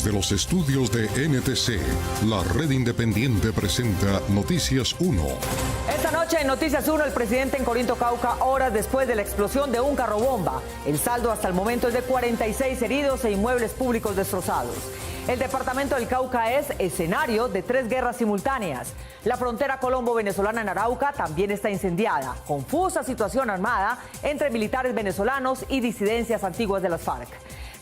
Desde los estudios de NTC, la red independiente presenta Noticias 1. Esta noche en Noticias 1, el presidente en Corinto, Cauca, horas después de la explosión de un carro bomba. El saldo hasta el momento es de 46 heridos e inmuebles públicos destrozados. El departamento del Cauca es escenario de 3 guerras simultáneas. La frontera colombo-venezolana en Arauca también está incendiada. Confusa situación armada entre militares venezolanos y disidencias antiguas de las FARC.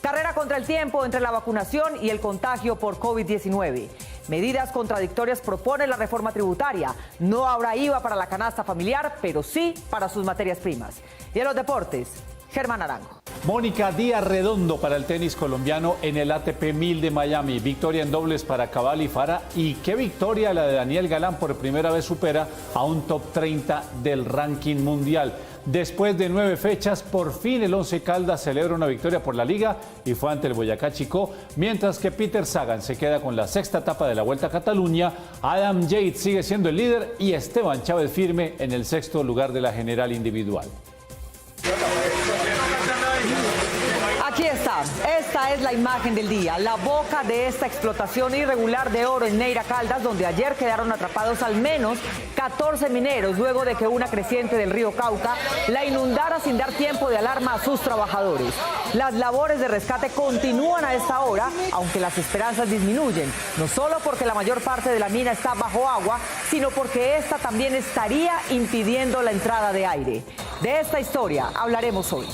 Carrera contra el tiempo entre la vacunación y el contagio por COVID-19. Medidas contradictorias propone la reforma tributaria. No habrá IVA para la canasta familiar, pero sí para sus materias primas. Y en los deportes, Germán Arango. Mónica, día redondo para el tenis colombiano en el ATP 1000 de Miami. Victoria en dobles para Cabal y Farah. Y qué victoria la de Daniel Galán, por primera vez supera a un top 30 del ranking mundial. Después de 9 fechas, por fin el Once Caldas celebra una victoria por la Liga y fue ante el Boyacá Chicó, mientras que Peter Sagan se queda con la 6ª etapa de la Vuelta a Cataluña, Adam Yates sigue siendo el líder y Esteban Chávez firme en el 6º lugar de la general individual. Aquí está, esta es la imagen del día, la boca de esta explotación irregular de oro en Neira Caldas, donde ayer quedaron atrapados al menos 14 mineros, luego de que una creciente del río Cauca la inundara sin dar tiempo de alarma a sus trabajadores. Las labores de rescate continúan a esta hora, aunque las esperanzas disminuyen, no solo porque la mayor parte de la mina está bajo agua, sino porque esta también estaría impidiendo la entrada de aire. De esta historia hablaremos hoy.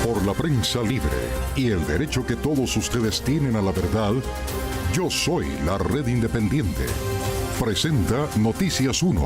Por la prensa libre y el derecho que todos ustedes tienen a la verdad, yo soy la red independiente. Presenta Noticias 1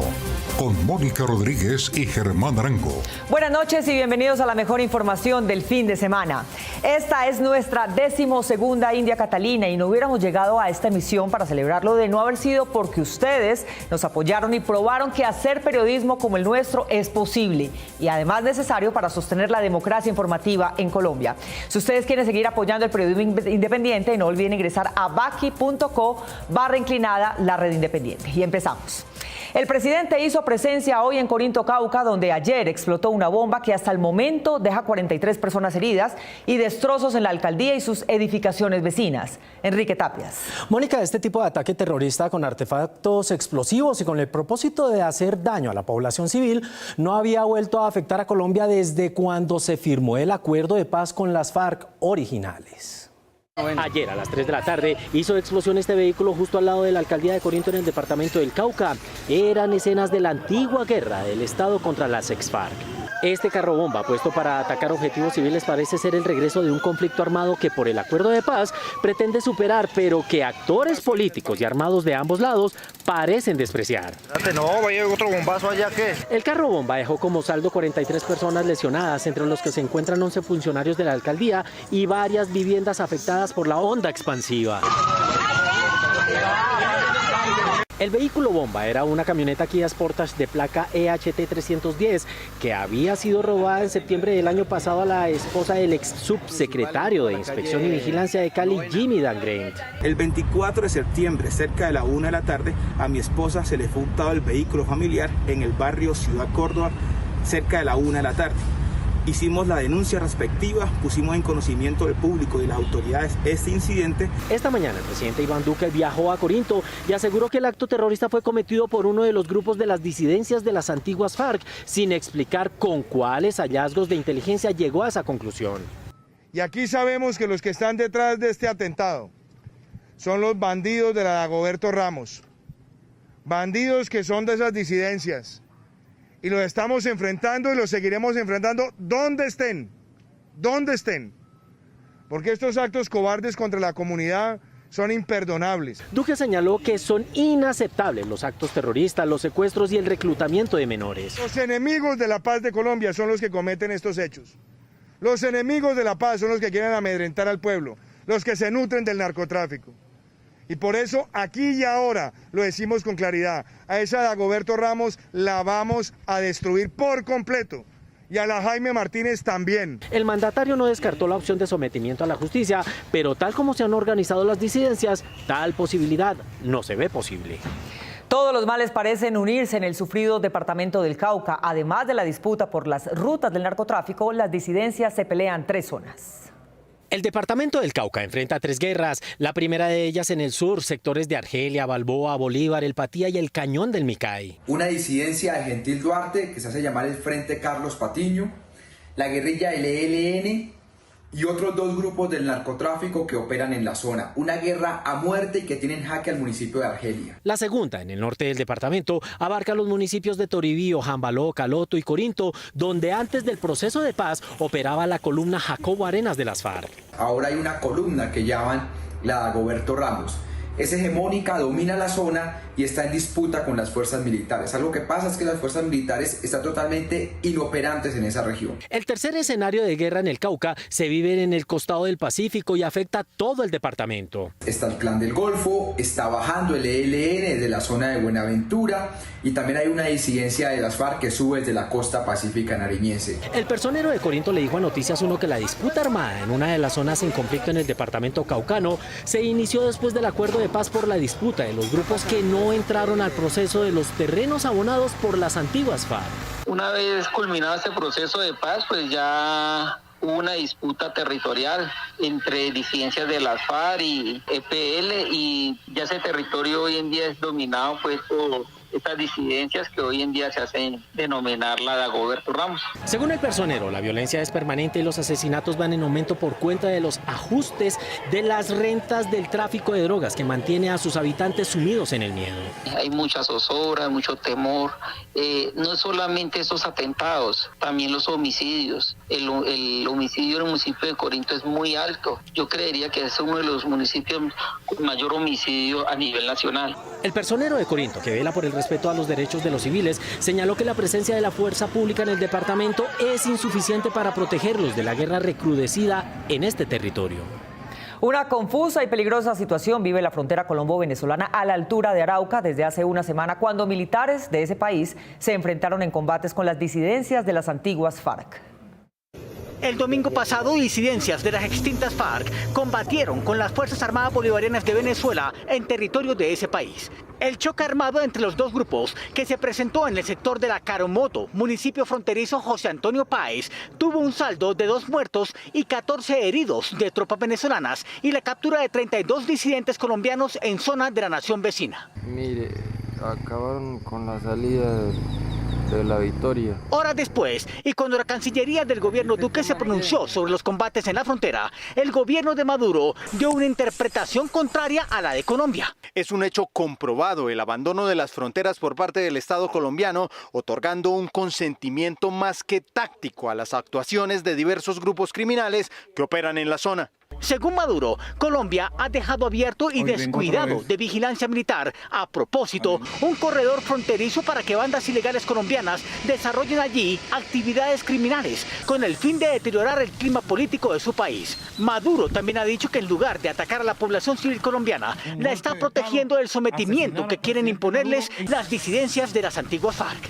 con Mónica Rodríguez y Germán Arango. Buenas noches y bienvenidos a la mejor información del fin de semana. Esta es nuestra 12ª India Catalina y no hubiéramos llegado a esta emisión para celebrarlo de no haber sido porque ustedes nos apoyaron y probaron que hacer periodismo como el nuestro es posible y además necesario para sostener la democracia informativa en Colombia. Si ustedes quieren seguir apoyando el periodismo independiente, no olviden ingresar a baki.co/inclinada la red independiente. Y empezamos. El presidente hizo presencia hoy en Corinto, Cauca, donde ayer explotó una bomba que hasta el momento deja 43 personas heridas y destrozos en la alcaldía y sus edificaciones vecinas. Enrique Tapias. Mónica, este tipo de ataque terrorista con artefactos explosivos y con el propósito de hacer daño a la población civil no había vuelto a afectar a Colombia desde cuando se firmó el acuerdo de paz con las FARC originales. Ayer a las 3 de la tarde hizo explosión este vehículo justo al lado de la alcaldía de Corinto en el departamento del Cauca. Eran escenas de la antigua guerra del Estado contra las ex-FARC. Este carro bomba puesto para atacar objetivos civiles parece ser el regreso de un conflicto armado que por el acuerdo de paz pretende superar, pero que actores políticos y armados de ambos lados parecen despreciar. No, vaya otro bombazo allá, ¿qué? El carro bomba dejó como saldo 43 personas lesionadas, entre los que se encuentran 11 funcionarios de la alcaldía y varias viviendas afectadas por la onda expansiva. El vehículo bomba era una camioneta Kia Sportage de placa EHT 310 que había sido robada en septiembre del año pasado a la esposa del ex subsecretario de Inspección y Vigilancia de Cali, Jimmy Dangrent. El 24 de septiembre, cerca de la 1 de la tarde, a mi esposa se le fue hurtado el vehículo familiar en el barrio Ciudad Córdoba, cerca de la 1 de la tarde. Hicimos la denuncia respectiva, pusimos en conocimiento del público y de las autoridades este incidente. Esta mañana el presidente Iván Duque viajó a Corinto y aseguró que el acto terrorista fue cometido por uno de los grupos de las disidencias de las antiguas FARC, sin explicar con cuáles hallazgos de inteligencia llegó a esa conclusión. Y aquí sabemos que los que están detrás de este atentado son los bandidos de la Dagoberto Ramos, bandidos que son de esas disidencias. Y los estamos enfrentando y los seguiremos enfrentando donde estén, porque estos actos cobardes contra la comunidad son imperdonables. Duque señaló que son inaceptables los actos terroristas, los secuestros y el reclutamiento de menores. Los enemigos de la paz de Colombia son los que cometen estos hechos. Los enemigos de la paz son los que quieren amedrentar al pueblo, los que se nutren del narcotráfico. Y por eso aquí y ahora lo decimos con claridad, a esa Dagoberto Ramos la vamos a destruir por completo y a la Jaime Martínez también. El mandatario no descartó la opción de sometimiento a la justicia, pero tal como se han organizado las disidencias, tal posibilidad no se ve posible. Todos los males parecen unirse en el sufrido departamento del Cauca. Además de la disputa por las rutas del narcotráfico, las disidencias se pelean 3 zonas. El departamento del Cauca enfrenta 3 guerras, la primera de ellas en el sur, sectores de Argelia, Balboa, Bolívar, El Patía y el Cañón del Micay. Una disidencia de Gentil Duarte que se hace llamar el Frente Carlos Patiño, la guerrilla del ELN y otros 2 grupos del narcotráfico que operan en la zona. Una guerra a muerte y que tienen jaque al municipio de Argelia. La segunda, en el norte del departamento, abarca los municipios de Toribío, Jambaló, Caloto y Corinto, donde antes del proceso de paz operaba la columna Jacobo Arenas de las FARC. Ahora hay una columna que llaman la Dagoberto Ramos. Es hegemónica, domina la zona y está en disputa con las fuerzas militares. Algo que pasa es que las fuerzas militares están totalmente inoperantes en esa región. El tercer escenario de guerra en el Cauca se vive en el costado del Pacífico y afecta todo el departamento. Está el Clan del Golfo, está bajando el ELN desde la zona de Buenaventura y también hay una disidencia de las FARC que sube desde la costa pacífica nariñense. El personero de Corinto le dijo a Noticias 1 que la disputa armada en una de las zonas en conflicto en el departamento caucano se inició después del acuerdo de paz por la disputa de los grupos que no entraron al proceso de los terrenos abonados por las antiguas FARC. Una vez culminado este proceso de paz, pues ya hubo una disputa territorial entre disidencias de las FARC y EPL y ya ese territorio hoy en día es dominado pues por estas disidencias que hoy en día se hacen denominar la Dagoberto Ramos. Según el personero, la violencia es permanente y los asesinatos van en aumento por cuenta de los ajustes de las rentas del tráfico de drogas que mantiene a sus habitantes sumidos en el miedo. Hay mucha zozobra, mucho temor, no solamente esos atentados, también los homicidios. El homicidio en el municipio de Corinto es muy alto. Yo creería que es uno de los municipios con mayor homicidio a nivel nacional. El personero de Corinto, que vela por el respeto a los derechos de los civiles, señaló que la presencia de la fuerza pública en el departamento es insuficiente para protegerlos de la guerra recrudecida en este territorio. Una confusa y peligrosa situación vive la frontera colombo-venezolana a la altura de Arauca desde hace una semana, cuando militares de ese país se enfrentaron en combates con las disidencias de las antiguas FARC. El domingo pasado, disidencias de las extintas FARC combatieron con las Fuerzas Armadas Bolivarianas de Venezuela en territorio de ese país. El choque armado entre los 2 grupos, que se presentó en el sector de la Caromoto, municipio fronterizo José Antonio Páez, tuvo un saldo de 2 muertos y 14 heridos de tropas venezolanas y la captura de 32 disidentes colombianos en zona de la nación vecina. Mire, acabaron con la salida de la victoria. Horas después, y cuando la Cancillería del gobierno Duque se pronunció sobre los combates en la frontera, el gobierno de Maduro dio una interpretación contraria a la de Colombia. Es un hecho comprobado el abandono de las fronteras por parte del Estado colombiano, otorgando un consentimiento más que táctico a las actuaciones de diversos grupos criminales que operan en la zona. Según Maduro, Colombia ha dejado abierto y descuidado de vigilancia militar, a propósito, un corredor fronterizo para que bandas ilegales colombianas desarrollen allí actividades criminales, con el fin de deteriorar el clima político de su país. Maduro también ha dicho que en lugar de atacar a la población civil colombiana, la está protegiendo del sometimiento que quieren imponerles las disidencias de las antiguas FARC.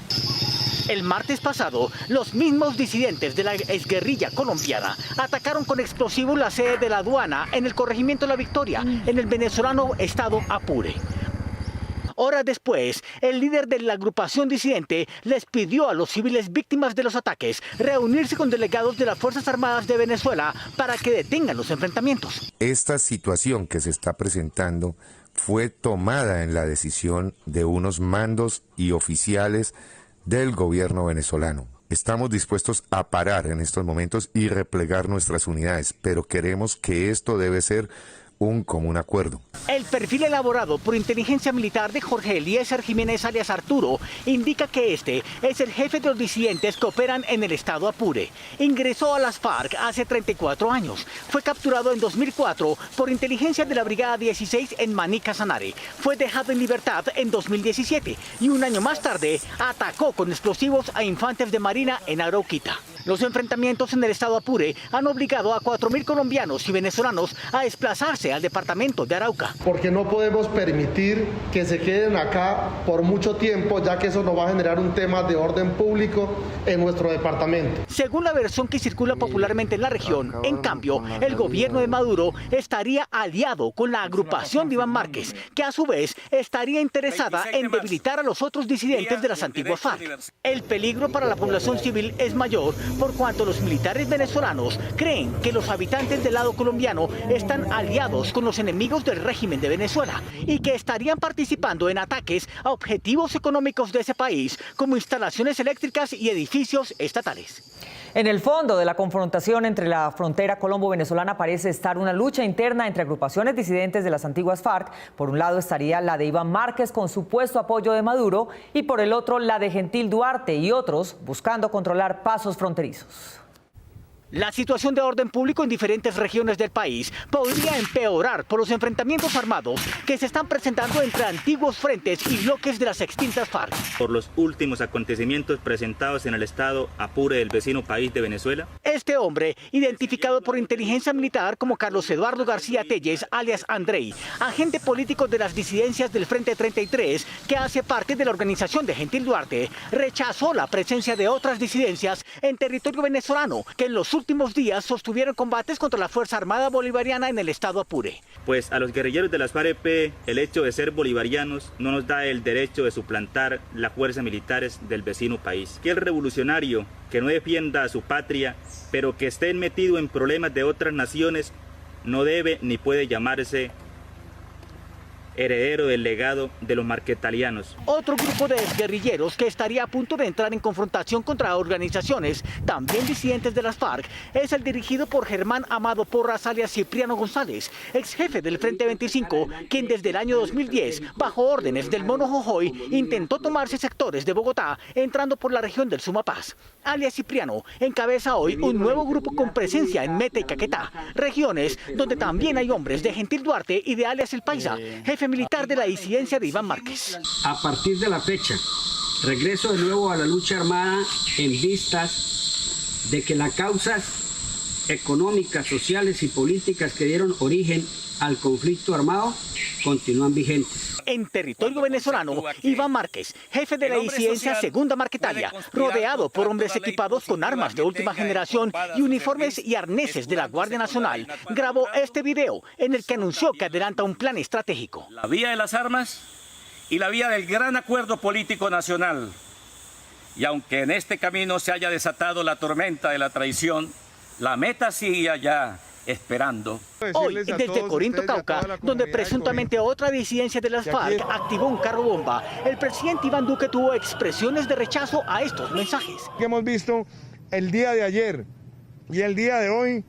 El martes pasado, los mismos disidentes de la exguerrilla colombiana atacaron con explosivos la sede de la aduana en el corregimiento La Victoria, en el venezolano estado Apure. Horas después, el líder de la agrupación disidente les pidió a los civiles víctimas de los ataques reunirse con delegados de las Fuerzas Armadas de Venezuela para que detengan los enfrentamientos. Esta situación que se está presentando fue tomada en la decisión de unos mandos y oficiales del gobierno venezolano. Estamos dispuestos a parar en estos momentos y replegar nuestras unidades, pero queremos que esto debe ser un común acuerdo. El perfil elaborado por inteligencia militar de Jorge Eliezer Jiménez alias Arturo indica que este es el jefe de los disidentes que operan en el estado Apure. Ingresó a las FARC hace 34 años. Fue capturado en 2004 por inteligencia de la Brigada 16 en Maní Casanare. Fue dejado en libertad en 2017 y un año más tarde atacó con explosivos a infantes de Marina en Arauquita. Los enfrentamientos en el estado Apure han obligado a 4.000 colombianos y venezolanos a desplazarse al departamento de Arauca. Porque no podemos permitir que se queden acá por mucho tiempo, ya que eso nos va a generar un tema de orden público en nuestro departamento. Según la versión que circula popularmente en la región, en cambio, el gobierno de Maduro estaría aliado con la agrupación de Iván Márquez, que a su vez estaría interesada en debilitar a los otros disidentes de las antiguas FARC. El peligro para la población civil es mayor por cuanto los militares venezolanos creen que los habitantes del lado colombiano están aliados con los enemigos del régimen de Venezuela y que estarían participando en ataques a objetivos económicos de ese país, como instalaciones eléctricas y edificios estatales. En el fondo de la confrontación entre la frontera colombo-venezolana parece estar una lucha interna entre agrupaciones disidentes de las antiguas FARC. Por un lado estaría la de Iván Márquez con supuesto apoyo de Maduro y por el otro la de Gentil Duarte y otros buscando controlar pasos fronterizos. La situación de orden público en diferentes regiones del país podría empeorar por los enfrentamientos armados que se están presentando entre antiguos frentes y bloques de las extintas FARC. Por los últimos acontecimientos presentados en el estado Apure del vecino país de Venezuela. Este hombre, identificado por inteligencia militar como Carlos Eduardo García Telles, alias Andrei, agente político de las disidencias del Frente 33, que hace parte de la organización de Gentil Duarte, rechazó la presencia de otras disidencias en territorio venezolano que en los últimos días sostuvieron combates contra la Fuerza Armada Bolivariana en el estado Apure. Pues a los guerrilleros de las FARC-EP, el hecho de ser bolivarianos no nos da el derecho de suplantar las fuerzas militares del vecino país. Que el revolucionario que no defienda a su patria, pero que esté metido en problemas de otras naciones, no debe ni puede llamarse heredero del legado de los marquetalianos. Otro grupo de exguerrilleros que estaría a punto de entrar en confrontación contra organizaciones también disidentes de las FARC es el dirigido por Germán Amado Porras, alias Cipriano González, ex jefe del Frente 25, quien desde el año 2010, bajo órdenes del Mono Jojoy, intentó tomarse sectores de Bogotá, entrando por la región del Sumapaz. Alias Cipriano encabeza hoy un nuevo grupo con presencia en Meta y Caquetá, regiones donde también hay hombres de Gentil Duarte y de alias El Paisa, jefe militar de la disidencia de Iván Márquez. A partir de la fecha, regreso de nuevo a la lucha armada en vistas de que las causas económicas, sociales y políticas que dieron origen al conflicto armado continúan vigentes. En territorio venezolano, Iván Márquez, jefe de la disidencia Segunda Marquetalia, rodeado por hombres equipados con armas de última generación y uniformes y arneses de la Guardia Nacional, grabó este video en el que anunció que adelanta un plan estratégico. La vía de las armas y la vía del gran acuerdo político nacional. Y aunque en este camino se haya desatado la tormenta de la traición, la meta sigue allá, esperando. Hoy, desde Corinto, Cauca, donde presuntamente otra disidencia de las FARC activó un carro bomba, el presidente Iván Duque tuvo expresiones de rechazo a estos mensajes. Hemos visto el día de ayer y el día de hoy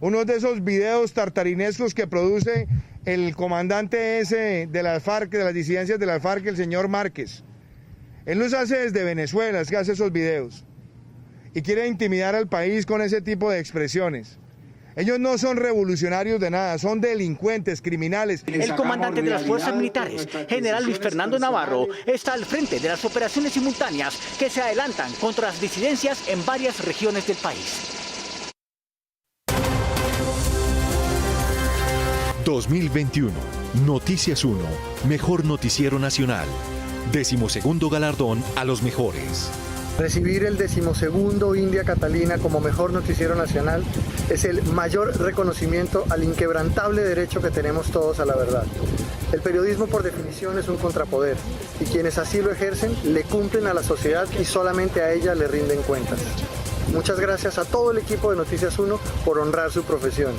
uno de esos videos tartarinescos que produce el comandante ese de las FARC, de las disidencias de las FARC, el señor Márquez. Él los hace desde Venezuela, es que hace esos videos y quiere intimidar al país con ese tipo de expresiones. Ellos no son revolucionarios de nada, son delincuentes, criminales. El comandante de las fuerzas militares, general Luis Fernando Navarro, está al frente de las operaciones simultáneas que se adelantan contra las disidencias en varias regiones del país. 2021, Noticias 1, Mejor Noticiero Nacional. 12º galardón a los mejores. Recibir el 12º India Catalina como mejor noticiero nacional es el mayor reconocimiento al inquebrantable derecho que tenemos todos a la verdad. El periodismo por definición es un contrapoder y quienes así lo ejercen le cumplen a la sociedad y solamente a ella le rinden cuentas. Muchas gracias a todo el equipo de Noticias 1 por honrar su profesión.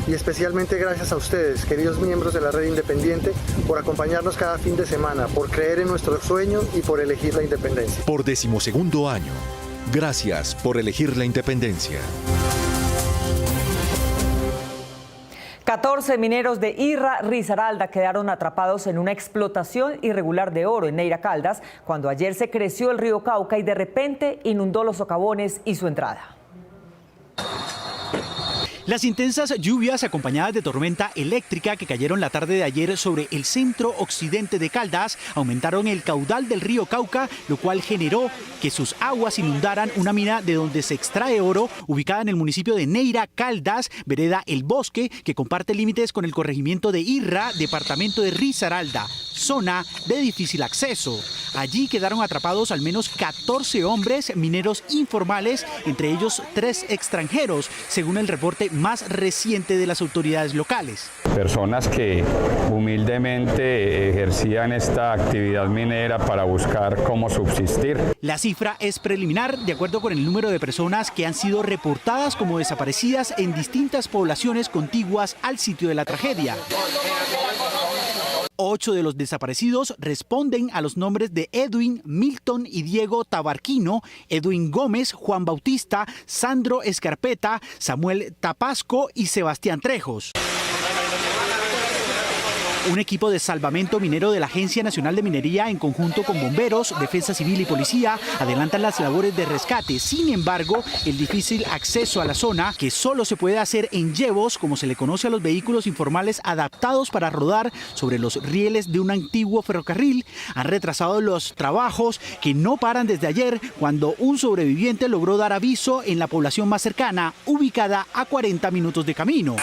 Y especialmente gracias a ustedes, queridos miembros de la Red Independiente, por acompañarnos cada fin de semana, por creer en nuestro sueño y por elegir la independencia. Por 12º año, gracias por elegir la independencia. 14 mineros de Irra Risaralda quedaron atrapados en una explotación irregular de oro en Neira Caldas, cuando ayer se creció el río Cauca y de repente inundó los socavones y su entrada. Las intensas lluvias acompañadas de tormenta eléctrica que cayeron la tarde de ayer sobre el centro occidente de Caldas aumentaron el caudal del río Cauca, lo cual generó que sus aguas inundaran una mina de donde se extrae oro ubicada en el municipio de Neira Caldas, vereda El Bosque, que comparte límites con el corregimiento de Irra, departamento de Risaralda. zona de difícil acceso. Allí quedaron atrapados al menos 14 hombres mineros informales, entre ellos 3 extranjeros, según el reporte más reciente de las autoridades locales. Personas que humildemente ejercían esta actividad minera para buscar cómo subsistir. La cifra es preliminar, de acuerdo con el número de personas que han sido reportadas como desaparecidas en distintas poblaciones contiguas al sitio de la tragedia. 8 de los desaparecidos responden a los nombres de Edwin, Milton y Diego Tabarquino, Edwin Gómez, Juan Bautista, Sandro Escarpeta, Samuel Tapasco y Sebastián Trejos. Un equipo de salvamento minero de la Agencia Nacional de Minería, en conjunto con bomberos, defensa civil y policía, adelantan las labores de rescate. Sin embargo, el difícil acceso a la zona, que solo se puede hacer en yebos, como se le conoce a los vehículos informales adaptados para rodar sobre los rieles de un antiguo ferrocarril, han retrasado los trabajos que no paran desde ayer, cuando un sobreviviente logró dar aviso en la población más cercana, ubicada a 40 minutos de camino.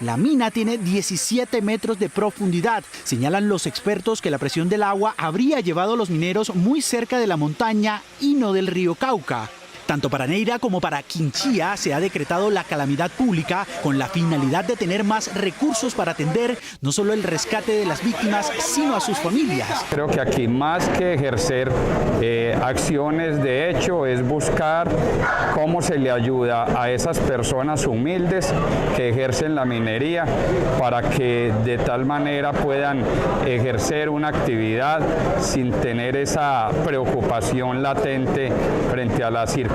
La mina tiene 17 metros de profundidad. Señalan los expertos que la presión del agua habría llevado a los mineros muy cerca de la montaña y no del río Cauca. Tanto para Neira como para Quinchía se ha decretado la calamidad pública con la finalidad de tener más recursos para atender no solo el rescate de las víctimas, sino a sus familias. Creo que aquí más que ejercer acciones de hecho es buscar cómo se le ayuda a esas personas humildes que ejercen la minería para que de tal manera puedan ejercer una actividad sin tener esa preocupación latente frente a la circunstancia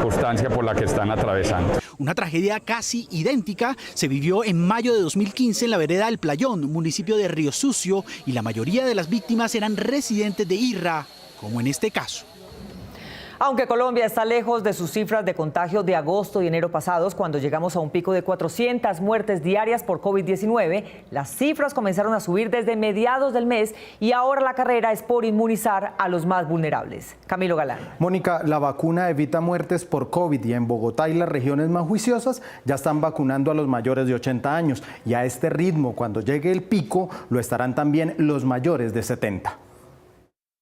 por la que están atravesando. Una tragedia casi idéntica se vivió en mayo de 2015 en la vereda del Playón, municipio de Río Sucio, y la mayoría de las víctimas eran residentes de Irra, como en este caso. Aunque Colombia está lejos de sus cifras de contagio de agosto y enero pasados, cuando llegamos a un pico de 400 muertes diarias por COVID-19, las cifras comenzaron a subir desde mediados del mes y ahora la carrera es por inmunizar a los más vulnerables. Camilo Galán. Mónica, la vacuna evita muertes por COVID y en Bogotá y las regiones más juiciosas ya están vacunando a los mayores de 80 años y a este ritmo, cuando llegue el pico, lo estarán también los mayores de 70.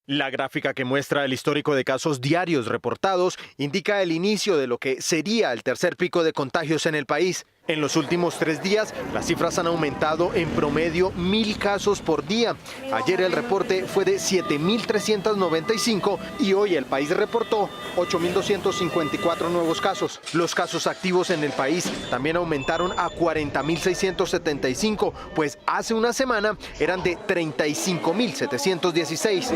La gráfica que muestra el histórico de casos diarios reportados indica el inicio de lo que sería el tercer pico de contagios en el país. En los últimos 3 días, las cifras han aumentado en promedio 1.000 casos por día. Ayer el reporte fue de 7.395 y hoy el país reportó 8.254 nuevos casos. Los casos activos en el país también aumentaron a 40.675, pues hace una semana eran de 35.716.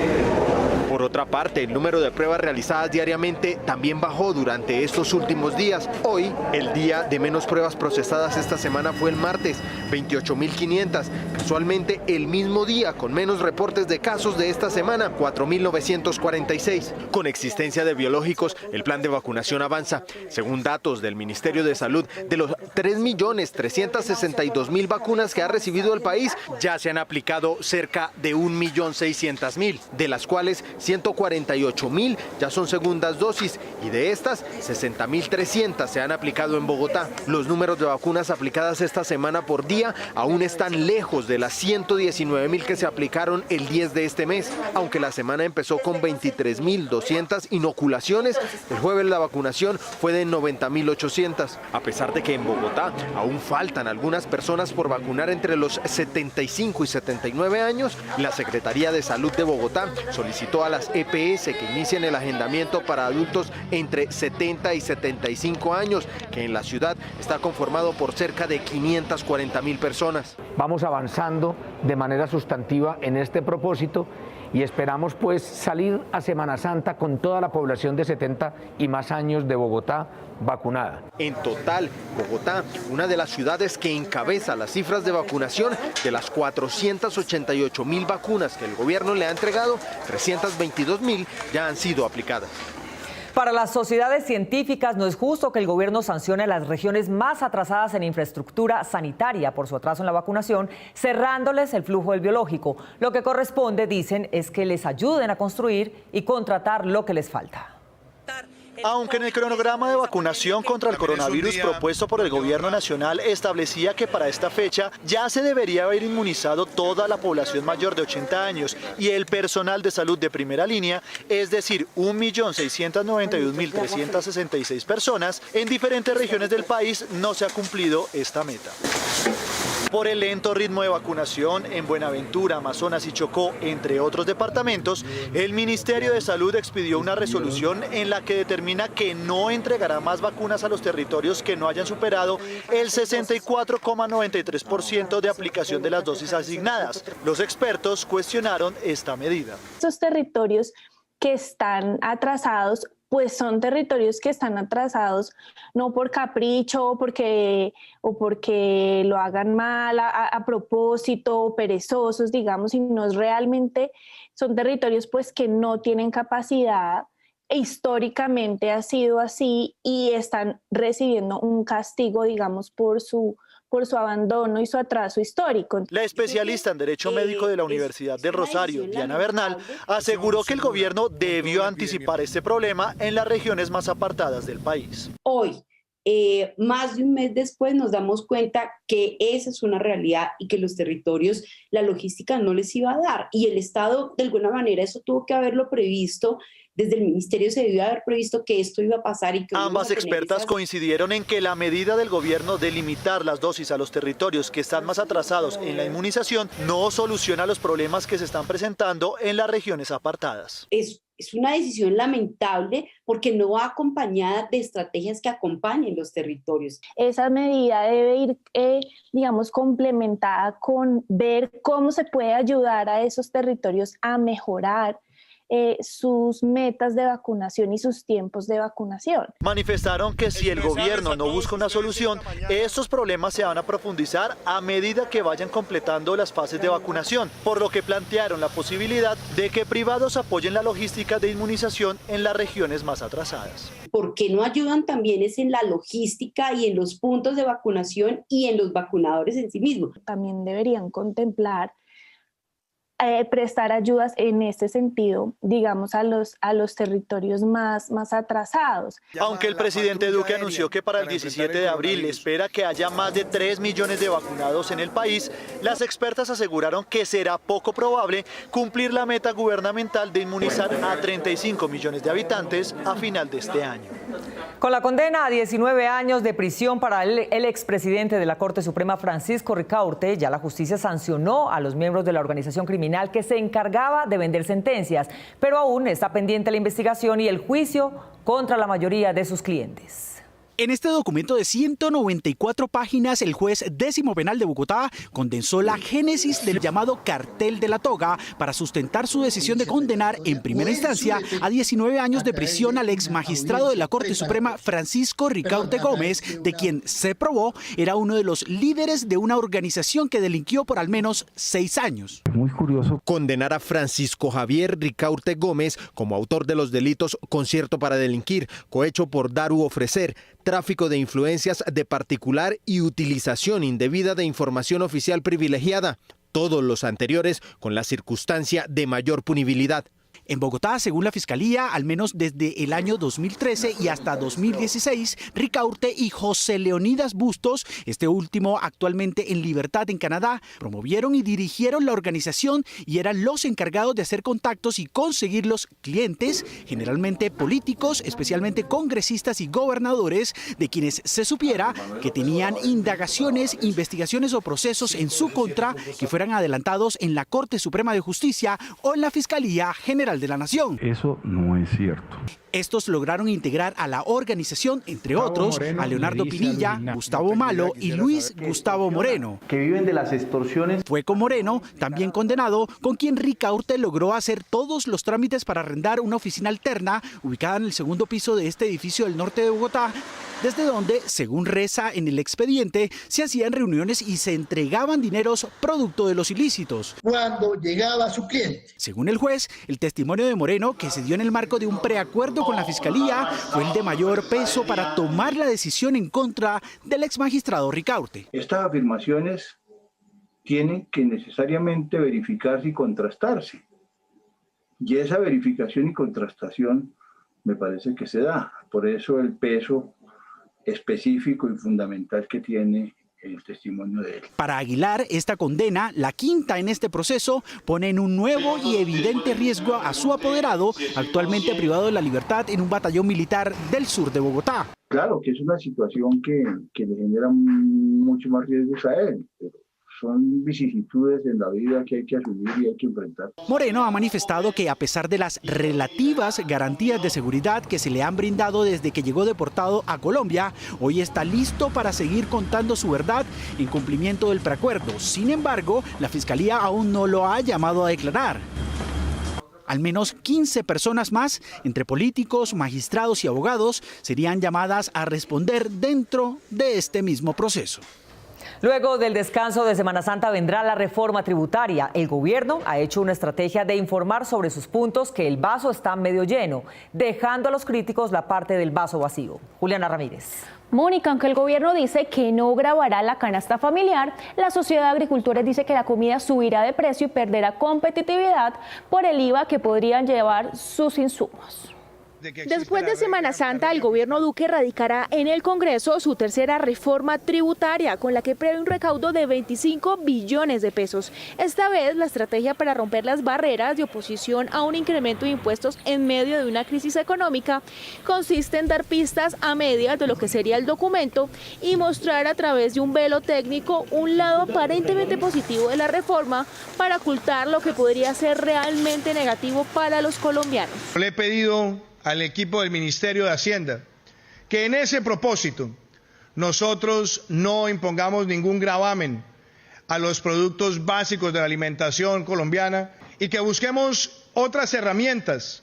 Por otra parte, el número de pruebas realizadas diariamente también bajó durante estos últimos días. Hoy, el día de menos pruebas procesadas esta semana fue el martes, 28.500. Casualmente, el mismo día con menos reportes de casos de esta semana, 4.946. Con existencia de biológicos, el plan de vacunación avanza. Según datos del Ministerio de Salud, de los 3.362.000 vacunas que ha recibido el país, ya se han aplicado cerca de 1.600.000, de las cuales 148.000 ya son segundas dosis y de estas 60.300 se han aplicado en Bogotá. Los números de vacunas aplicadas esta semana por día aún están lejos de las 119.000 que se aplicaron el 10 de este mes. Aunque la semana empezó con 23.200 inoculaciones, el jueves la vacunación fue de 90.800. A pesar de que en Bogotá aún faltan algunas personas por vacunar entre los 75 y 79 años, la Secretaría de Salud de Bogotá solicitó a las EPS que inicien el agendamiento para adultos entre 70 y 75 años, que en la ciudad está conformado por cerca de 540.000 personas. Vamos avanzando de manera sustantiva en este propósito y esperamos pues salir a Semana Santa con toda la población de 70 y más años de Bogotá vacunada. En total, Bogotá, una de las ciudades que encabeza las cifras de vacunación, de las 488.000 vacunas que el gobierno le ha entregado, 322.000 ya han sido aplicadas. Para las sociedades científicas no es justo que el gobierno sancione a las regiones más atrasadas en infraestructura sanitaria por su atraso en la vacunación, cerrándoles el flujo del biológico. Lo que corresponde, dicen, es que les ayuden a construir y contratar lo que les falta. Aunque en el cronograma de vacunación contra el coronavirus propuesto por el gobierno nacional establecía que para esta fecha ya se debería haber inmunizado toda la población mayor de 80 años y el personal de salud de primera línea, es decir, 1.691.366 personas, en diferentes regiones del país no se ha cumplido esta meta. Por el lento ritmo de vacunación en Buenaventura, Amazonas y Chocó, entre otros departamentos, el Ministerio de Salud expidió una resolución en la que determina que no entregará más vacunas a los territorios que no hayan superado el 64,93% de aplicación de las dosis asignadas. Los expertos cuestionaron esta medida. Estos territorios que están atrasados, pues son territorios que están atrasados no por capricho o porque lo hagan mal a propósito, perezosos, digamos, sino realmente son territorios pues que no tienen capacidad, e históricamente ha sido así y están recibiendo un castigo, digamos, por su abandono y su atraso histórico. La especialista en Derecho Médico de la Universidad del Rosario, Diana Bernal, aseguró que el gobierno debió anticipar este problema en las regiones más apartadas del país. Hoy, más de un mes después, nos damos cuenta que esa es una realidad y que los territorios, la logística no les iba a dar. Y el Estado, de alguna manera, eso tuvo que haberlo previsto. Desde el ministerio se debió haber previsto que esto iba a pasar. Y que ambas expertas coincidieron en que la medida del gobierno de limitar las dosis a los territorios que están más atrasados en la inmunización no soluciona los problemas que se están presentando en las regiones apartadas. Es una decisión lamentable porque no va acompañada de estrategias que acompañen los territorios. Esa medida debe ir, digamos, complementada con ver cómo se puede ayudar a esos territorios a mejorar sus metas de vacunación y sus tiempos de vacunación. Manifestaron que si el gobierno no busca una solución, estos problemas se van a profundizar a medida que vayan completando las fases de vacunación, por lo que plantearon la posibilidad de que privados apoyen la logística de inmunización en las regiones más atrasadas. ¿Por qué no ayudan también es en la logística y en los puntos de vacunación y en los vacunadores en sí mismos? También deberían contemplar prestar ayudas en este sentido, digamos, a los territorios más atrasados. Aunque el presidente Duque anunció que para el 17 de abril espera que haya más de 3 millones de vacunados en el país, las expertas aseguraron que será poco probable cumplir la meta gubernamental de inmunizar a 35 millones de habitantes a final de este año. Con la condena a 19 años de prisión para el expresidente de la Corte Suprema, Francisco Ricaurte, ya la justicia sancionó a los miembros de la organización criminal que se encargaba de vender sentencias, pero aún está pendiente la investigación y el juicio contra la mayoría de sus clientes. En este documento de 194 páginas, el juez 10º penal de Bogotá condensó la génesis del llamado cartel de la toga para sustentar su decisión de condenar en primera instancia a 19 años de prisión al ex magistrado de la Corte Suprema Francisco Ricaurte Gómez, de quien se probó era uno de los líderes de una organización que delinquió por al menos 6 años. Muy curioso condenar a Francisco Javier Ricaurte Gómez como autor de los delitos concierto para delinquir, cohecho por dar u ofrecer, tráfico de influencias de particular y utilización indebida de información oficial privilegiada. Todos los anteriores con la circunstancia de mayor punibilidad. En Bogotá, según la Fiscalía, al menos desde el año 2013 y hasta 2016, Ricaurte y José Leonidas Bustos, este último actualmente en libertad en Canadá, promovieron y dirigieron la organización y eran los encargados de hacer contactos y conseguir los clientes, generalmente políticos, especialmente congresistas y gobernadores, de quienes se supiera que tenían indagaciones, investigaciones o procesos en su contra que fueran adelantados en la Corte Suprema de Justicia o en la Fiscalía General de la Nación. Eso no es cierto. Estos lograron integrar a la organización, entre otros, a Leonardo Pinilla, Gustavo Malo y Luis Gustavo Moreno, que viven de las extorsiones. Fue con Moreno, también condenado, con quien Ricaurte logró hacer todos los trámites para arrendar una oficina alterna ubicada en el segundo piso de este edificio del norte de Bogotá, desde donde, según reza en el expediente, se hacían reuniones y se entregaban dineros producto de los ilícitos. Cuando llegaba su cliente. Según el juez, el testimonio de Moreno, que se dio en el marco de un preacuerdo con la Fiscalía, fue el de mayor peso para tomar la decisión en contra del exmagistrado Ricaurte. Estas afirmaciones tienen que necesariamente verificarse y contrastarse. Y esa verificación y contrastación me parece que se da. Por eso el peso específico y fundamental que tiene el testimonio de él. Para Aguilar, esta condena, la quinta en este proceso, pone en un nuevo y evidente riesgo a su apoderado, actualmente privado de la libertad en un batallón militar del sur de Bogotá. Claro que es una situación que le genera mucho más riesgos a él, pero son vicisitudes en la vida que hay que asumir y hay que enfrentar. Moreno ha manifestado que a pesar de las relativas garantías de seguridad que se le han brindado desde que llegó deportado a Colombia, hoy está listo para seguir contando su verdad en cumplimiento del preacuerdo. Sin embargo, la Fiscalía aún no lo ha llamado a declarar. Al menos 15 personas más, entre políticos, magistrados y abogados, serían llamadas a responder dentro de este mismo proceso. Luego del descanso de Semana Santa vendrá la reforma tributaria. El gobierno ha hecho una estrategia de informar sobre sus puntos que el vaso está medio lleno, dejando a los críticos la parte del vaso vacío. Juliana Ramírez. Mónica, aunque el gobierno dice que no gravará la canasta familiar, la Sociedad de Agricultores dice que la comida subirá de precio y perderá competitividad por el IVA que podrían llevar sus insumos. Después de Semana Santa, el gobierno Duque radicará en el Congreso su tercera reforma tributaria, con la que prevé un recaudo de 25 billones de pesos. Esta vez, la estrategia para romper las barreras de oposición a un incremento de impuestos en medio de una crisis económica consiste en dar pistas a medias de lo que sería el documento y mostrar a través de un velo técnico un lado aparentemente positivo de la reforma para ocultar lo que podría ser realmente negativo para los colombianos. Le he pedido al equipo del Ministerio de Hacienda que en ese propósito nosotros no impongamos ningún gravamen a los productos básicos de la alimentación colombiana y que busquemos otras herramientas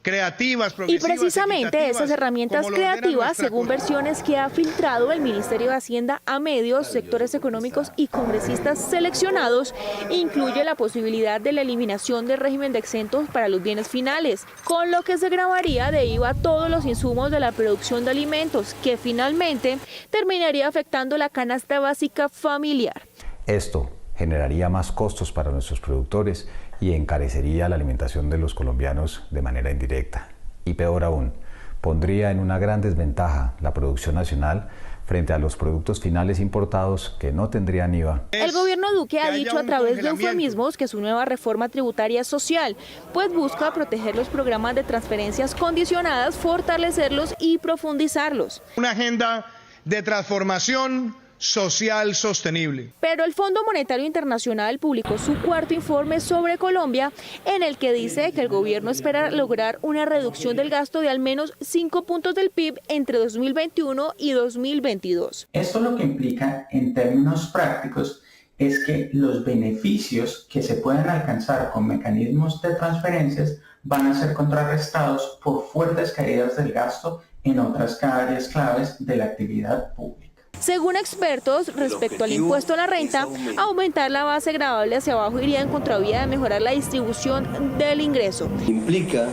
creativas, progresivas, y precisamente esas herramientas creativas, según versiones que ha filtrado el Ministerio de Hacienda a medios, sectores económicos y congresistas seleccionados, incluye la posibilidad de la eliminación del régimen de exentos para los bienes finales, con lo que se grabaría de IVA todos los insumos de la producción de alimentos, que finalmente terminaría afectando la canasta básica familiar. Esto generaría más costos para nuestros productores y encarecería la alimentación de los colombianos de manera indirecta. Y peor aún, pondría en una gran desventaja la producción nacional frente a los productos finales importados que no tendrían IVA. El gobierno Duque ha dicho a través de eufemismos que su nueva reforma tributaria es social, pues busca proteger los programas de transferencias condicionadas, fortalecerlos y profundizarlos. Una agenda de transformación social sostenible. Pero el Fondo Monetario Internacional publicó su cuarto informe sobre Colombia, en el que dice que el gobierno espera lograr una reducción del gasto de al menos 5 puntos del PIB entre 2021 y 2022. Esto lo que implica en términos prácticos es que los beneficios que se pueden alcanzar con mecanismos de transferencias van a ser contrarrestados por fuertes caídas del gasto en otras áreas claves de la actividad pública. Según expertos, respecto al impuesto a la renta, aumentar la base gravable hacia abajo iría en contravía de mejorar la distribución del ingreso. Implica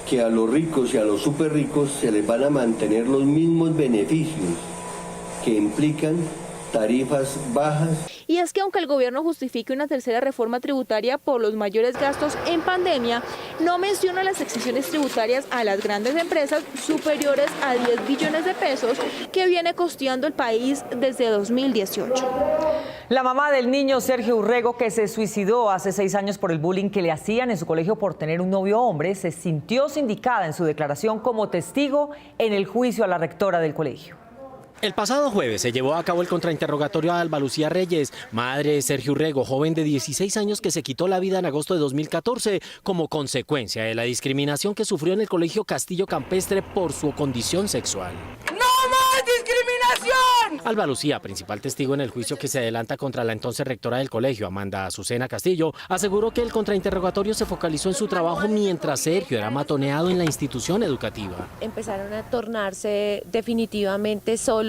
que a los ricos y a los súper ricos se les van a mantener los mismos beneficios que implican tarifas bajas. Y es que aunque el gobierno justifique una tercera reforma tributaria por los mayores gastos en pandemia, no menciona las exenciones tributarias a las grandes empresas superiores a 10 billones de pesos que viene costeando el país desde 2018. La mamá del niño Sergio Urrego, que se suicidó hace 6 años por el bullying que le hacían en su colegio por tener un novio hombre, se sintió sindicada en su declaración como testigo en el juicio a la rectora del colegio. El pasado jueves se llevó a cabo el contrainterrogatorio a Alba Lucía Reyes, madre de Sergio Urrego, joven de 16 años que se quitó la vida en agosto de 2014 como consecuencia de la discriminación que sufrió en el colegio Castillo Campestre por su condición sexual. ¡No más discriminación! Alba Lucía, principal testigo en el juicio que se adelanta contra la entonces rectora del colegio, Amanda Azucena Castillo, aseguró que el contrainterrogatorio se focalizó en su trabajo mientras Sergio era matoneado en la institución educativa. Empezaron a tornarse definitivamente solo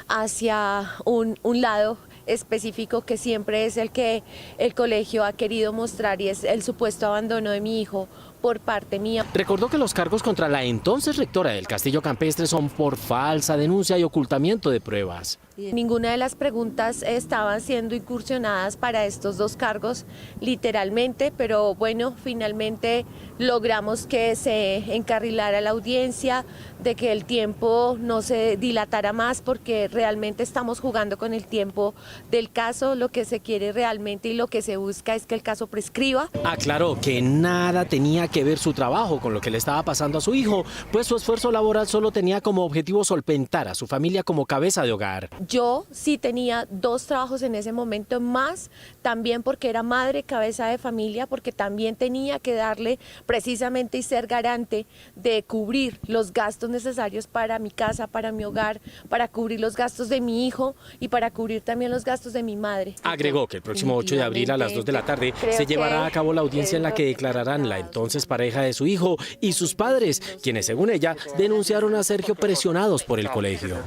hacia un lado específico que siempre es el que el colegio ha querido mostrar, y es el supuesto abandono de mi hijo por parte mía. Recordó que los cargos contra la entonces rectora del Castillo Campestre son por falsa denuncia y ocultamiento de pruebas. Ninguna de las preguntas estaban siendo incursionadas para estos dos cargos, literalmente, pero bueno, finalmente logramos que se encarrilara la audiencia, de que el tiempo no se dilatara más, porque realmente estamos jugando con el tiempo del caso. Lo que se quiere realmente y lo que se busca es que el caso prescriba. Aclaró que nada tenía que ver su trabajo con lo que le estaba pasando a su hijo, pues su esfuerzo laboral solo tenía como objetivo solventar a su familia como cabeza de hogar. Yo sí tenía 2 trabajos en ese momento, más también porque era madre, cabeza de familia, porque también tenía que darle precisamente y ser garante de cubrir los gastos necesarios para mi casa, para mi hogar, para cubrir los gastos de mi hijo y para cubrir también los gastos de mi madre. Agregó que el próximo 8 de abril a las 2 de la tarde se llevará a cabo la audiencia en la que declararán la entonces pareja de su hijo y sus padres, quienes según ella denunciaron a Sergio presionados por el colegio.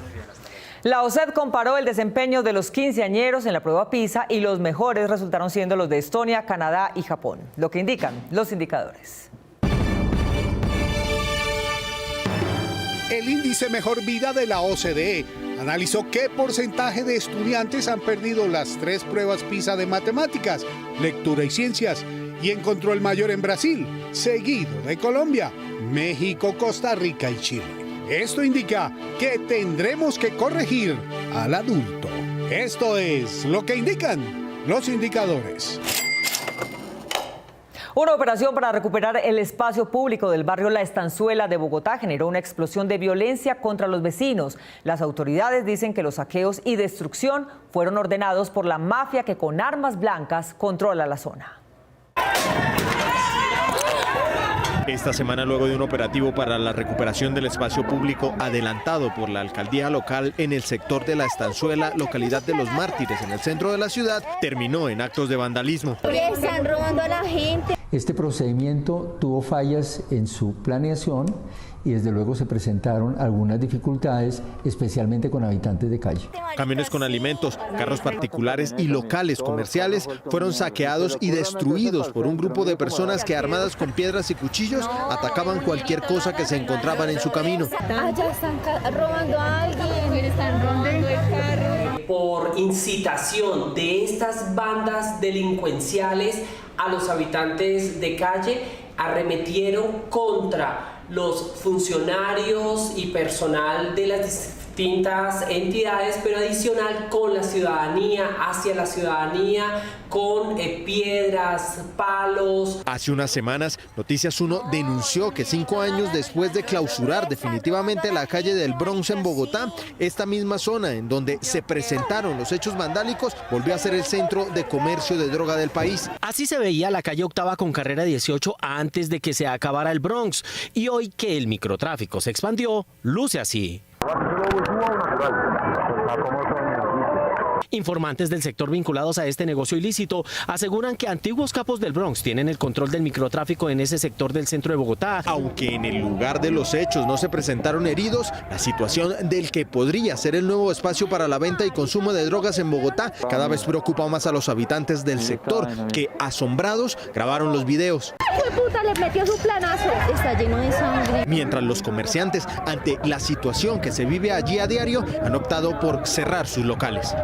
La OCDE comparó el desempeño de los quinceañeros en la prueba PISA y los mejores resultaron siendo los de Estonia, Canadá y Japón, lo que indican los indicadores. El índice Mejor Vida de la OCDE analizó qué porcentaje de estudiantes han perdido las 3 pruebas PISA de matemáticas, lectura y ciencias, y encontró el mayor en Brasil, seguido de Colombia, México, Costa Rica y Chile. Esto indica que tendremos que corregir al adulto. Esto es lo que indican los indicadores. Una operación para recuperar el espacio público del barrio La Estanzuela de Bogotá generó una explosión de violencia contra los vecinos. Las autoridades dicen que los saqueos y destrucción fueron ordenados por la mafia que con armas blancas controla la zona. Esta semana, luego de un operativo para la recuperación del espacio público adelantado por la alcaldía local en el sector de La Estanzuela, localidad de Los Mártires, en el centro de la ciudad, terminó en actos de vandalismo. Le están robando a la gente. Este procedimiento tuvo fallas en su planeación y desde luego se presentaron algunas dificultades, especialmente con habitantes de calle. Camiones con alimentos, carros particulares y locales comerciales fueron saqueados y destruidos por un grupo de personas que, armadas con piedras y cuchillos, atacaban cualquier cosa que se encontraban en su camino. Allá están robando a alguien, están robando el carro. Por incitación de estas bandas delincuenciales a los habitantes de calle, arremetieron contra los funcionarios y personal de las distintas entidades, pero adicional con la ciudadanía, hacia la ciudadanía, con piedras, palos. Hace unas semanas, Noticias 1 denunció que 5 años después de clausurar definitivamente la calle del Bronx en Bogotá, esta misma zona en donde se presentaron los hechos vandálicos volvió a ser el centro de comercio de droga del país. Así se veía la calle Octava con carrera 18 antes de que se acabara el Bronx, y hoy que el microtráfico se expandió, luce así. Informantes del sector vinculados a este negocio ilícito aseguran que antiguos capos del Bronx tienen el control del microtráfico en ese sector del centro de Bogotá. Aunque en el lugar de los hechos no se presentaron heridos, la situación del que podría ser el nuevo espacio para la venta y consumo de drogas en Bogotá cada vez preocupa más a los habitantes del sector, que, asombrados, grabaron los videos. ¡Puta, le metió su planazo! Está lleno de sangre. Mientras los comerciantes, ante la situación que se vive allí a diario, han optado por cerrar sus locales.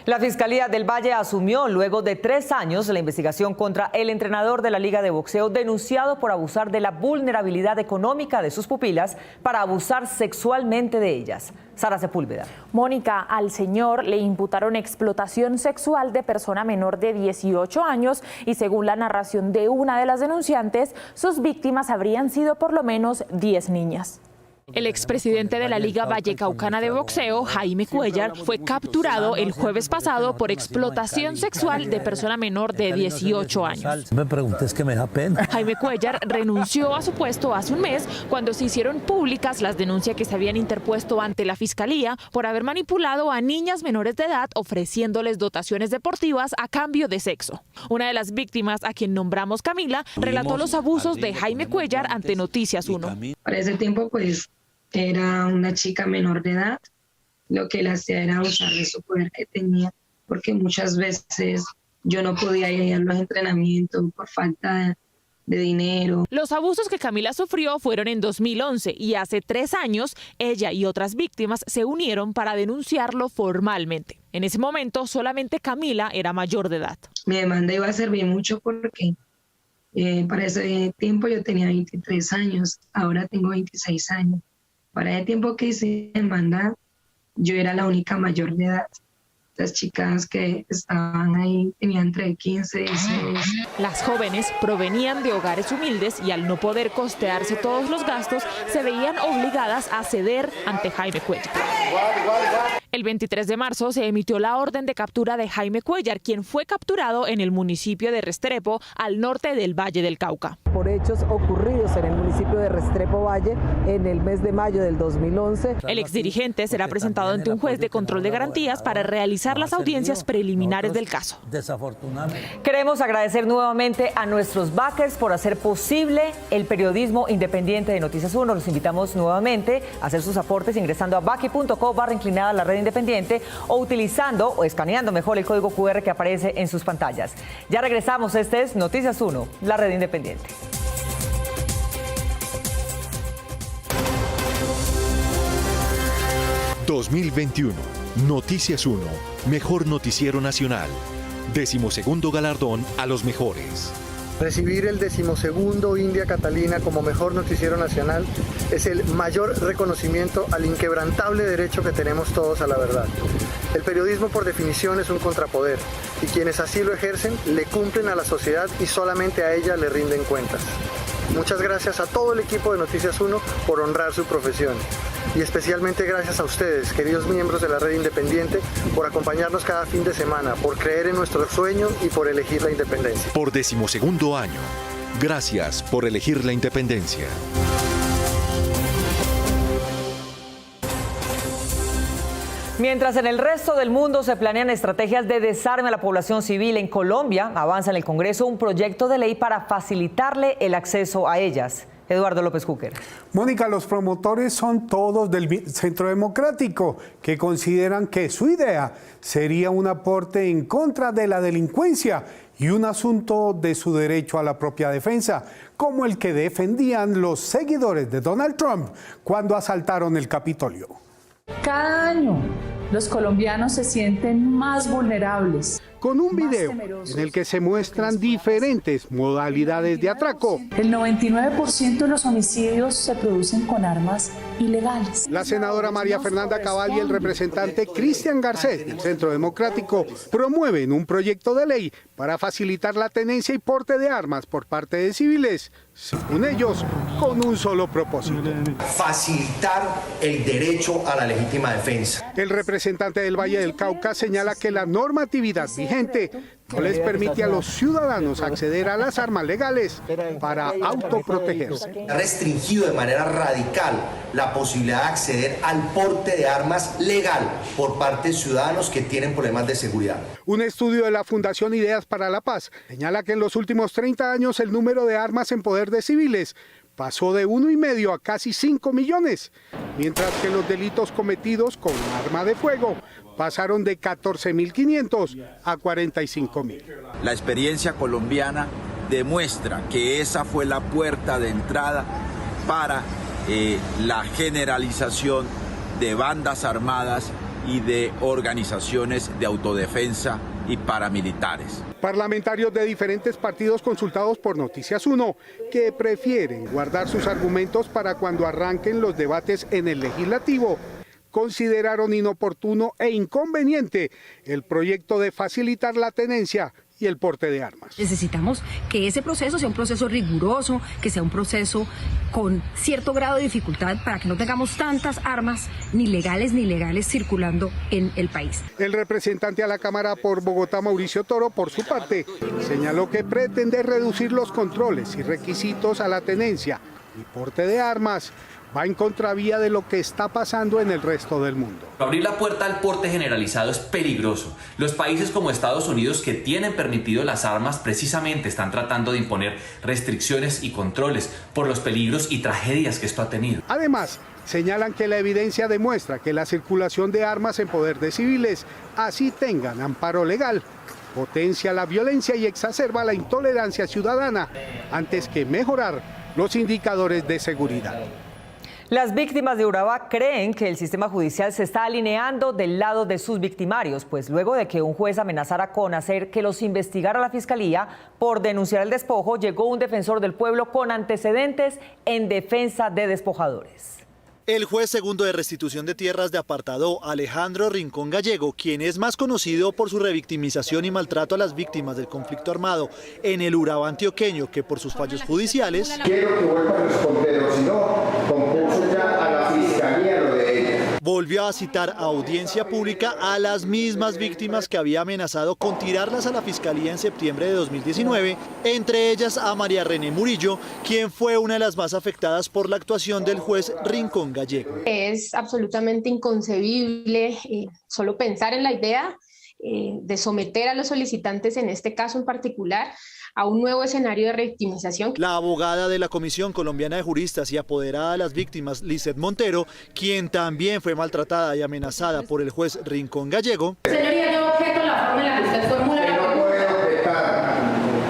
La Fiscalía del Valle asumió luego de 3 años la investigación contra el entrenador de la Liga de Boxeo denunciado por abusar de la vulnerabilidad económica de sus pupilas para abusar sexualmente de ellas. Sara Sepúlveda. Mónica, al señor le imputaron explotación sexual de persona menor de 18 años y según la narración de una de las denunciantes, sus víctimas habrían sido por lo menos 10 niñas. El expresidente de la Liga Vallecaucana de Boxeo, Jaime Cuellar, fue capturado el jueves pasado por explotación sexual de persona menor de 18 años. Me preguntes que me da pena. Jaime Cuellar renunció a su puesto hace un mes cuando se hicieron públicas las denuncias que se habían interpuesto ante la Fiscalía por haber manipulado a niñas menores de edad ofreciéndoles dotaciones deportivas a cambio de sexo. Una de las víctimas, a quien nombramos Camila, relató los abusos de Jaime Cuellar ante Noticias 1. Para ese tiempo, pues, era una chica menor de edad. Lo que él hacía era usar de su poder que tenía, porque muchas veces yo no podía ir a los entrenamientos por falta de dinero. Los abusos que Camila sufrió fueron en 2011 y hace 3 años ella y otras víctimas se unieron para denunciarlo formalmente. En ese momento solamente Camila era mayor de edad. Mi demanda iba a servir mucho porque para ese tiempo yo tenía 23 años, ahora tengo 26 años. Para ese tiempo que hice demanda, yo era la única mayor de edad. Las chicas que estaban ahí tenían entre 15 y 16. Las jóvenes provenían de hogares humildes y al no poder costearse todos los gastos, se veían obligadas a ceder ante Jaime Cuellar. El 23 de marzo se emitió la orden de captura de Jaime Cuellar, quien fue capturado en el municipio de Restrepo, al norte del Valle del Cauca. Por hechos ocurridos en el municipio de Restrepo Valle en el mes de mayo del 2011. El exdirigente será presentado ante un juez de control de garantías para realizar las audiencias preliminares del caso. Queremos agradecer nuevamente a nuestros backers por hacer posible el periodismo independiente de Noticias 1. Los invitamos nuevamente a hacer sus aportes ingresando a baki.co/inclinada la red independiente o utilizando o escaneando mejor el código QR que aparece en sus pantallas. Ya regresamos, este es Noticias 1, la red independiente. ...2021... Noticias 1, mejor noticiero nacional. 12º galardón a los mejores. Recibir el 12º India Catalina como mejor noticiero nacional es el mayor reconocimiento al inquebrantable derecho que tenemos todos a la verdad. El periodismo por definición es un contrapoder y quienes así lo ejercen le cumplen a la sociedad y solamente a ella le rinden cuentas. Muchas gracias a todo el equipo de Noticias 1 por honrar su profesión. Y especialmente gracias a ustedes, queridos miembros de la red independiente, por acompañarnos cada fin de semana, por creer en nuestro sueño y por elegir la independencia. Por 12º año, gracias por elegir la independencia. Mientras en el resto del mundo se planean estrategias de desarme a la población civil, en Colombia avanza en el Congreso un proyecto de ley para facilitarle el acceso a ellas. Eduardo López Júquer. Mónica, los promotores son todos del Centro Democrático, que consideran que su idea sería un aporte en contra de la delincuencia y un asunto de su derecho a la propia defensa, como el que defendían los seguidores de Donald Trump cuando asaltaron el Capitolio. Cada año los colombianos se sienten más vulnerables. Con un video en el que se muestran diferentes modalidades de atraco. El 99% de los homicidios se producen con armas ilegales. La senadora María Fernanda Cabal y el representante Cristian Garcés del Centro Democrático promueven un proyecto de ley para facilitar la tenencia y porte de armas por parte de civiles, según ellos, con un solo propósito: facilitar el derecho a la legítima defensa. El representante del Valle del Cauca señala que la normatividad vigente no les permite a los ciudadanos acceder a las armas legales para autoprotegerse. Ha restringido de manera radical la posibilidad de acceder al porte de armas legal por parte de ciudadanos que tienen problemas de seguridad. Un estudio de la Fundación Ideas para la Paz señala que en los últimos 30 años el número de armas en poder de civiles pasó de 1,5 a casi 5 millones, mientras que los delitos cometidos con arma de fuego pasaron de 14.500 a 45.000. La experiencia colombiana demuestra que esa fue la puerta de entrada para la generalización de bandas armadas y de organizaciones de autodefensa y paramilitares. Parlamentarios de diferentes partidos consultados por Noticias 1, que prefieren guardar sus argumentos para cuando arranquen los debates en el legislativo, consideraron inoportuno e inconveniente el proyecto de facilitar la tenencia y el porte de armas. Necesitamos que ese proceso sea un proceso riguroso, que sea un proceso con cierto grado de dificultad para que no tengamos tantas armas ni legales ni ilegales circulando en el país. El representante a la Cámara por Bogotá, Mauricio Toro, por su parte, señaló que pretende reducir los controles y requisitos a la tenencia y porte de armas. Va en contravía de lo que está pasando en el resto del mundo. Abrir la puerta al porte generalizado es peligroso. Los países como Estados Unidos, que tienen permitido las armas, precisamente están tratando de imponer restricciones y controles por los peligros y tragedias que esto ha tenido. Además, señalan que la evidencia demuestra que la circulación de armas en poder de civiles, así tengan amparo legal, potencia la violencia y exacerba la intolerancia ciudadana, antes que mejorar los indicadores de seguridad. Las víctimas de Urabá creen que el sistema judicial se está alineando del lado de sus victimarios, pues luego de que un juez amenazara con hacer que los investigara la fiscalía por denunciar el despojo, llegó un defensor del pueblo con antecedentes en defensa de despojadores. El juez segundo de restitución de tierras de Apartadó, Alejandro Rincón Gallego, quien es más conocido por su revictimización y maltrato a las víctimas del conflicto armado en el Urabá antioqueño que por sus fallos judiciales. Quiero que vuelva a responder, o si no, concurso ya a la fiscalía lo de ella. Volvió a citar a audiencia pública a las mismas víctimas que había amenazado con tirarlas a la fiscalía en septiembre de 2019, entre ellas a María René Murillo, quien fue una de las más afectadas por la actuación del juez Rincón Gallego. Es absolutamente inconcebible solo pensar en la idea de someter a los solicitantes, en este caso en particular, a un nuevo escenario de revictimización. La abogada de la Comisión Colombiana de Juristas y apoderada de las víctimas, Lizeth Montero, quien también fue maltratada y amenazada por el juez Rincón Gallego. Señoría, yo objeto la forma en la que usted formula. No puede objetar.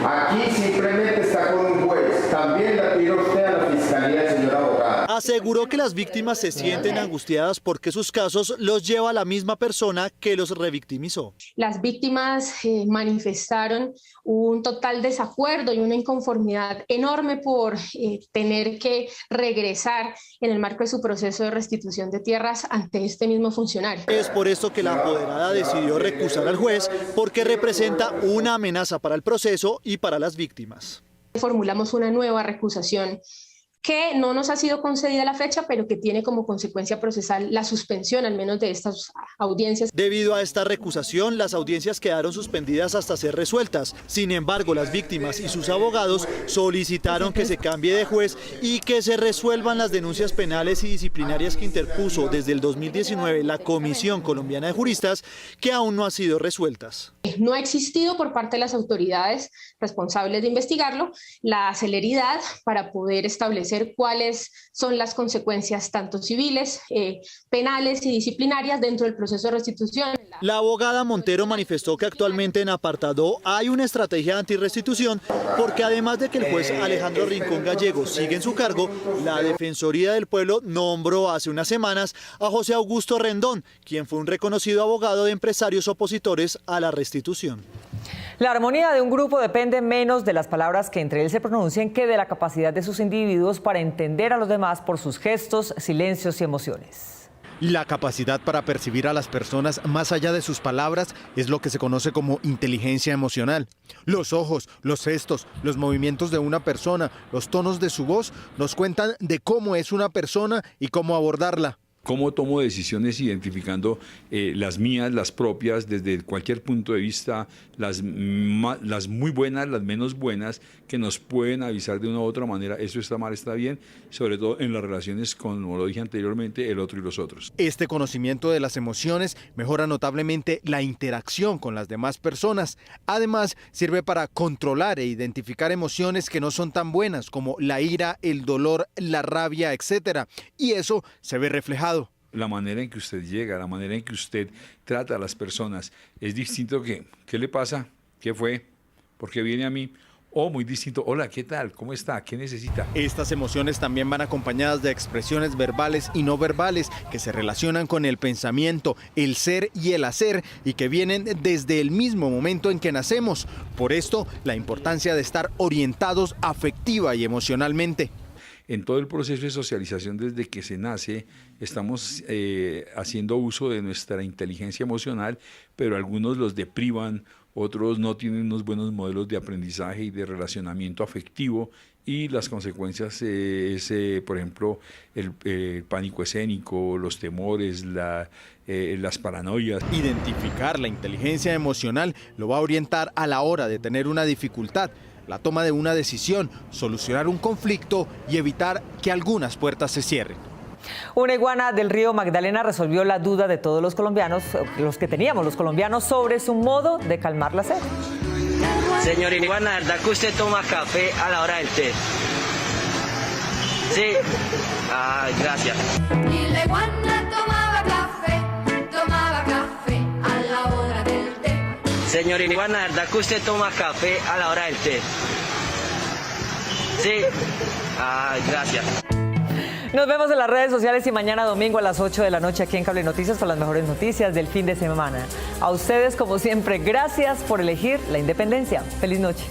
Aquí simplemente está con un juez. También la pidió usted a la fiscalía, señora abogada. Aseguró que las víctimas se sienten angustiadas porque sus casos los lleva a la misma persona que los revictimizó. Las víctimas manifestaron un total desacuerdo y una inconformidad enorme por tener que regresar en el marco de su proceso de restitución de tierras ante este mismo funcionario. Es por esto que la apoderada decidió recusar al juez, porque representa una amenaza para el proceso y para las víctimas. Formulamos una nueva recusación que no nos ha sido concedida a la fecha, pero que tiene como consecuencia procesal la suspensión al menos de estas audiencias. Debido a esta recusación, las audiencias quedaron suspendidas hasta ser resueltas. Sin embargo, las víctimas y sus abogados solicitaron que se cambie de juez y que se resuelvan las denuncias penales y disciplinarias que interpuso desde el 2019 la Comisión Colombiana de Juristas, que aún no han sido resueltas. No ha existido por parte de las autoridades responsables de investigarlo la celeridad para poder establecer cuáles son las consecuencias tanto civiles, penales y disciplinarias dentro del proceso de restitución. La abogada Montero manifestó que actualmente en Apartadó hay una estrategia antirrestitución porque además de que el juez Alejandro Rincón Gallego sigue en su cargo, la Defensoría del Pueblo nombró hace unas semanas a José Augusto Rendón, quien fue un reconocido abogado de empresarios opositores a la restitución. La armonía de un grupo depende menos de las palabras que entre él se pronuncien que de la capacidad de sus individuos para entender a los demás por sus gestos, silencios y emociones. La capacidad para percibir a las personas más allá de sus palabras es lo que se conoce como inteligencia emocional. Los ojos, los gestos, los movimientos de una persona, los tonos de su voz nos cuentan de cómo es una persona y cómo abordarla. Cómo tomo decisiones identificando las mías, las propias, desde cualquier punto de vista, las muy buenas, las menos buenas, que nos pueden avisar de una u otra manera, eso está mal, está bien, sobre todo en las relaciones, como lo dije anteriormente, el otro y los otros. Este conocimiento de las emociones mejora notablemente la interacción con las demás personas. Además, sirve para controlar e identificar emociones que no son tan buenas, como la ira, el dolor, la rabia, etc. Y eso se ve reflejado. La manera en que usted llega, la manera en que usted trata a las personas es distinto que, ¿qué le pasa? ¿Qué fue? ¿Por qué viene a mí? O muy distinto, hola, ¿qué tal? ¿Cómo está? ¿Qué necesita? Estas emociones también van acompañadas de expresiones verbales y no verbales que se relacionan con el pensamiento, el ser y el hacer y que vienen desde el mismo momento en que nacemos. Por esto, la importancia de estar orientados afectiva y emocionalmente. En todo el proceso de socialización desde que se nace estamos haciendo uso de nuestra inteligencia emocional, pero algunos los deprivan, otros no tienen unos buenos modelos de aprendizaje y de relacionamiento afectivo y las consecuencias es, por ejemplo, el pánico escénico, los temores, las paranoias. Identificar la inteligencia emocional lo va a orientar a la hora de tener una dificultad, la toma de una decisión, solucionar un conflicto y evitar que algunas puertas se cierren. Una iguana del río Magdalena resolvió la duda de todos los colombianos, los que teníamos los colombianos, sobre su modo de calmar la sed. Señor iguana, ¿verdad que usted toma café a la hora del té? Sí. Gracias. Y la iguana tomaba café a la hora del té. Señor Iguana, ¿verdad que usted toma café a la hora del té? Sí. Ay, gracias. Nos vemos en las redes sociales y mañana domingo a las 8 de la noche aquí en Cable Noticias con las mejores noticias del fin de semana. A ustedes, como siempre, gracias por elegir la independencia. Feliz noche.